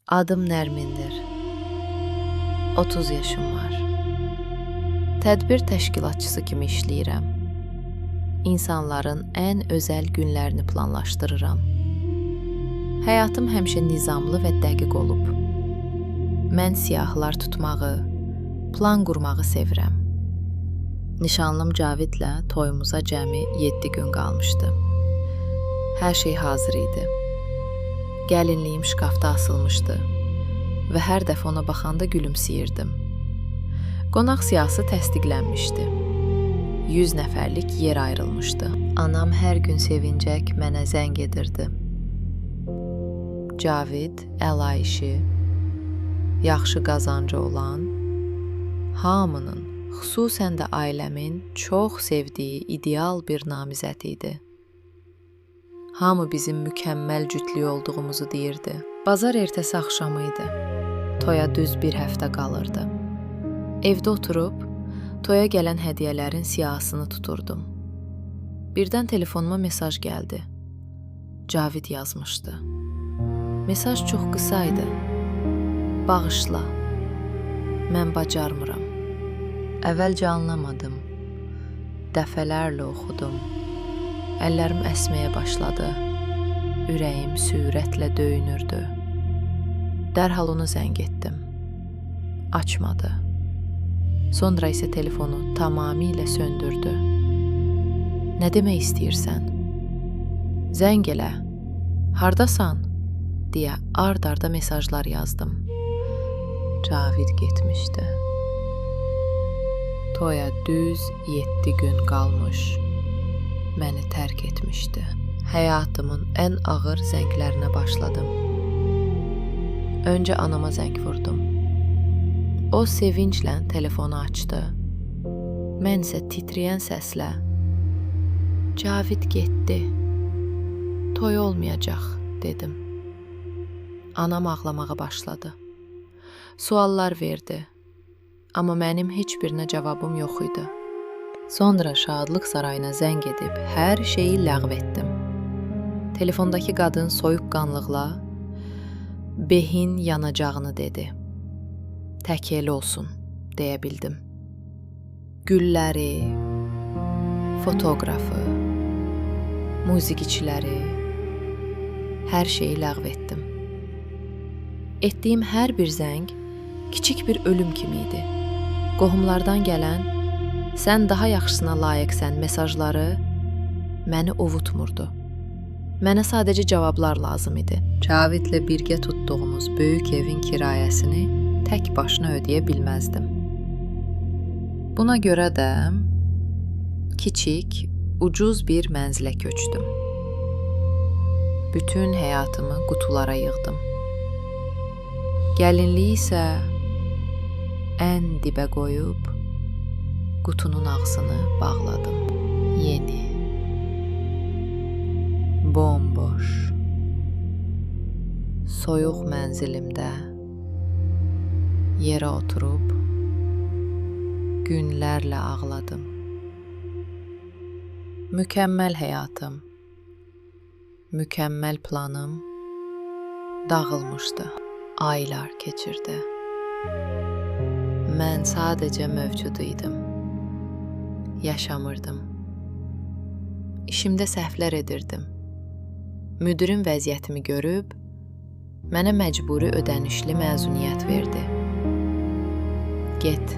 Adım Nərmindir. 30 yaşım var. Tədbir təşkilatçısı kimi işləyirəm. İnsanların ən özəl günlərini planlaşdırıram. Həyatım həmişə nizamlı və dəqiq olub. Mən siyahılar tutmağı, plan qurmağı sevirəm. Nişanlım Cavidlə toyumuza cəmi 7 gün qalmışdı. Hər şey hazır idi. Gəlinliyim şkafda asılmışdı və hər dəfə ona baxanda gülümsəyirdim. Qonaq siyahısı təsdiqlənmişdi. 100 nəfərlik yer ayrılmışdı. Anam hər gün sevincək mənə zəng edirdi. Cavid, əlayişi, yaxşı qazancı olan, hamının, xüsusən də ailəmin çox sevdiyi ideal bir namizəd idi. Hamı bizim mükəmməl cütlük olduğumuzu deyirdi. Bazar ertəsi axşamı idi. Toya düz bir həftə qalırdı. Evdə oturub, toya gələn hədiyyələrin siyahısını tuturdum. Birdən telefonuma mesaj gəldi. Cavid yazmışdı. Mesaj çox qısa idi. Bağışla, mən bacarmıram. Əvvəlcə anlamadım. Dəfələrlə oxudum. Əllərim əsməyə başladı. Ürəyim sürətlə döyünürdü. Dərhal onu zəng etdim. Açmadı. Sonra isə telefonu tamamilə söndürdü. Nə demək istəyirsən? Zəng elə. Hardasan? Deyə ard-arda mesajlar yazdım. Cavid getmişdi. Toya düz 7 gün qalmış. Məni tərk etmişdi. Həyatımın ən ağır zənglərinə başladım. Öncə anama zəng vurdum. O sevinclə telefonu açdı. Mən isə titrəyən səslə "Cavid getdi. Toy olmayacaq," dedim. Anam ağlamağa başladı. Suallar verdi. Amma mənim heç birinə cavabım yox idi. Sonra şadlıq sarayına zəng edib hər şeyi ləğv etdim. Telefondakı qadın soyuqqanlıqla behin yanacağını dedi. Tək elə olsun, deyə bildim. Gülləri, fotoqrafı, musiqiçiləri, hər şeyi ləğv etdim. Etdiyim hər bir zəng kiçik bir ölüm kimi idi. Qohumlardan gələn "Sən daha yaxşısına layiqsən" mesajları məni ovutmurdu. Mənə sadəcə cavablar lazım idi. Cavidlə birgə tutduğumuz böyük evin kirayəsini tək başına ödəyə bilməzdim. Buna görə də kiçik, ucuz bir mənzilə köçdüm. Bütün həyatımı qutulara yığdım. Gəlinliyi isə ən dibə qoyub qutunun ağzını bağladım. Yeni, bomboş, soyuq mənzilimdə yerə oturub günlərlə ağladım. Mükəmməl həyatım, mükəmməl planım dağılmışdı. Aylar keçirdi. Mən sadəcə mövcud idim. Yaşamırdım. İşimdə səhvlər edirdim. Müdirim vəziyyətimi görüb, mənə məcburi ödənişli məzuniyyət verdi. Get,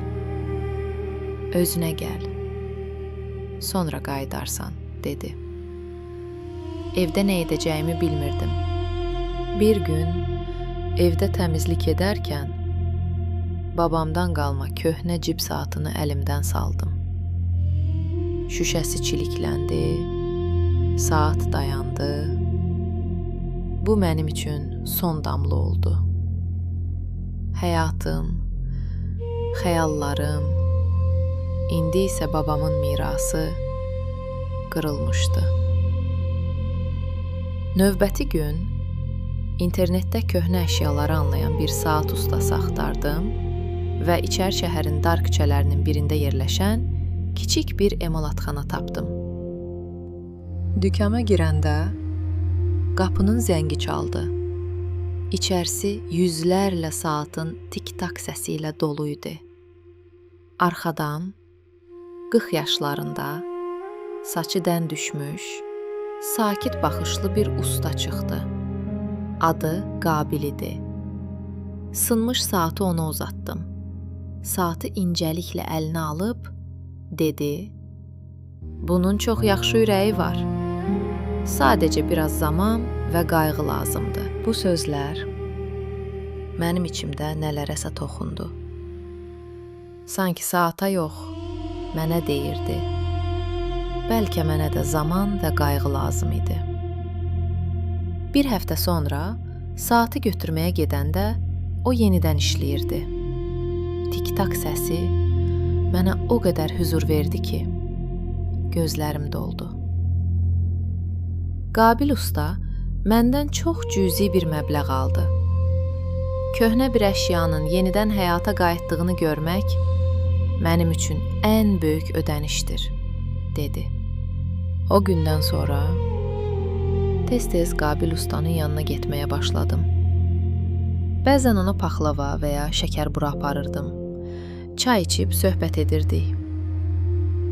özünə gəl, sonra qayıdarsan, dedi. Evdə nə edəcəyimi bilmirdim. Bir gün evdə təmizlik edərkən babamdan qalma köhnə cib saatını əlimdən saldım. Şüşəsi çilikləndi, saat dayandı. Bu mənim üçün son damla oldu. Həyatım, xəyallarım, indi isə babamın mirası qırılmışdı. Növbəti gün internetdə köhnə əşyaları anlayan bir saat ustası axtardım və İçər şəhərin dar küçələrinin birində yerləşən kiçik bir emalatxana tapdım. Dükana girəndə qapının zəngi çaldı. İçərisi yüzlərlə saatın tik-tak səsi ilə dolu idi. Arxadan 40 yaşlarında, saçı dən düşmüş, sakit baxışlı bir usta çıxdı. Adı Qabil idi. Sınmış saatı ona uzatdım. Saatı incəliklə əlinə alıb, dedi, "Bunun çox yaxşı ürəyi var. Sadəcə biraz zaman və qayğı lazımdır." Bu sözlər mənim içimdə nələrəsə toxundu. Sanki saata yox, mənə deyirdi. Bəlkə mənə də zaman və qayğı lazım idi. Bir həftə sonra saatı götürməyə gedəndə o yenidən işləyirdi. Tik-tak səsi mənə o qədər hüzur verdi ki, gözlərim doldu. Qabil usta məndən çox cüzi bir məbləğ aldı. Köhnə bir əşyanın yenidən həyata qayıtdığını görmək mənim üçün ən böyük ödənişdir, dedi. O gündən sonra tez-tez Qabil ustanın yanına getməyə başladım. Bəzən ona paxlava və ya şəkərbura aparırdım. Çay içib söhbət edirdik.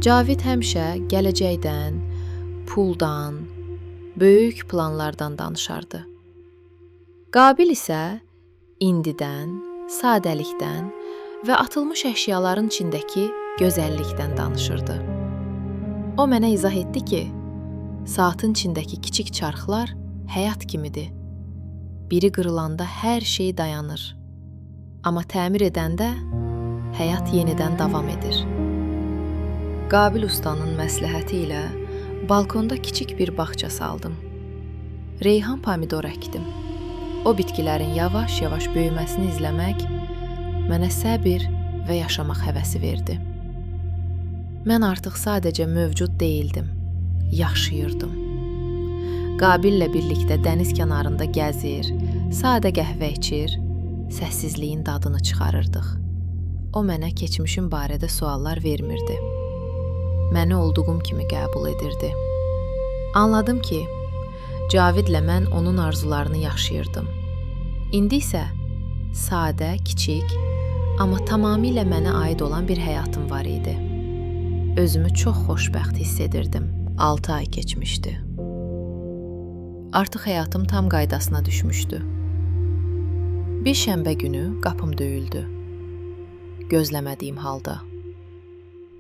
Cavid həmişə gələcəkdən, puldan, böyük planlardan danışardı. Qabil isə indidən, sadəlikdən və atılmış əşyaların içindəki gözəllikdən danışırdı. O mənə izah etdi ki, saatın içindəki kiçik çarxlar həyat kimidir. Biri qırılanda hər şey dayanır. Amma təmir edəndə həyat yenidən davam edir. Qabil ustanın məsləhəti ilə balkonda kiçik bir bağça saldım. Reyhan pomidor əkdim. O bitkilərin yavaş-yavaş böyüməsini izləmək mənə səbir və yaşamaq həvəsi verdi. Mən artıq sadəcə mövcud deyildim, yaşayırdım. Qabillə birlikdə dəniz kənarında gəzir, sadə qəhvə içir, səssizliyin dadını çıxarırdıq. O mənə keçmişim barədə suallar vermirdi. Məni olduğum kimi qəbul edirdi. Anladım ki, Cavidlə mən onun arzularını yaşayırdım. İndi isə sadə, kiçik, amma tamamilə mənə aid olan bir həyatım var idi. Özümü çox xoşbəxt hiss edirdim. 6 ay keçmişdi. Artıq həyatım tam qaydasına düşmüşdü. Bir şənbə günü qapım döyüldü. Gözləmədiyim halda.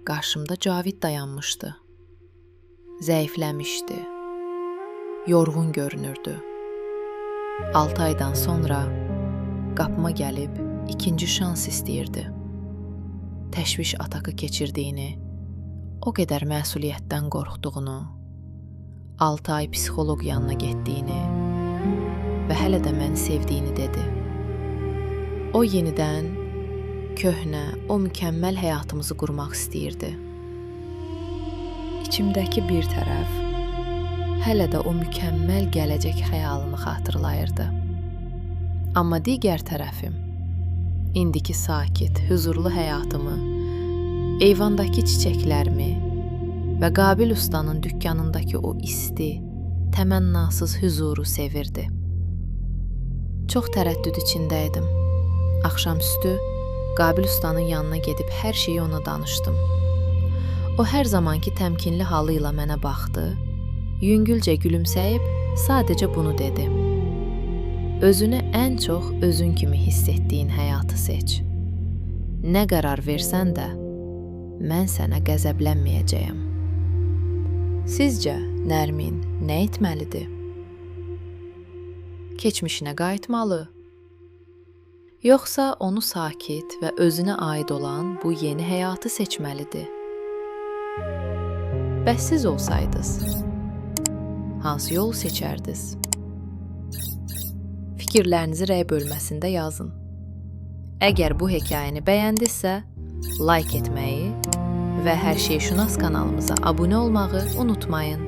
Qarşımda Cavid dayanmışdı. Zəifləmişdi. Yorğun görünürdü. 6 aydan sonra qapıma gəlib ikinci şans istəyirdi. Təşviş atakı keçirdiyini, o qədər məsuliyyətdən qorxduğunu, 6 ay psixoloq yanına getdiyini və hələ də məni sevdiyini dedi. O yenidən köhnə, o mükəmməl həyatımızı qurmaq istəyirdi. İçimdəki bir tərəf hələ də o mükəmməl gələcək xəyalını xatırlayırdı. Amma digər tərəfim indiki sakit, huzurlu həyatımı, eyvandakı çiçəklərimi və Qabil ustanın dükkanındakı o isti, təmənnasız huzuru sevirdi. Çox tərəddüd içindəydim. Axşamüstü Qabil ustanın yanına gedib hər şeyi ona danışdım. O hər zamanki təmkinli halı ilə mənə baxdı, yüngülcə gülümsəyib sadəcə bunu dedi. Özünü ən çox özün kimi hiss etdiyin həyatı seç. Nə qərar versən də, mən sənə qəzəblənməyəcəyəm. Sizcə, Nərmin nə etməlidir? Keçmişinə qayıtmalı? Yoxsa onu sakit və özünə aid olan bu yeni həyatı seçməlidir? Bəs siz olsaydınız, hansı yolu seçərdiniz? Fikirlərinizi rəy bölməsində yazın. Əgər bu hekayəni bəyəndinizsə, like etməyi və Hər Şeyşünas kanalımıza abunə olmağı unutmayın.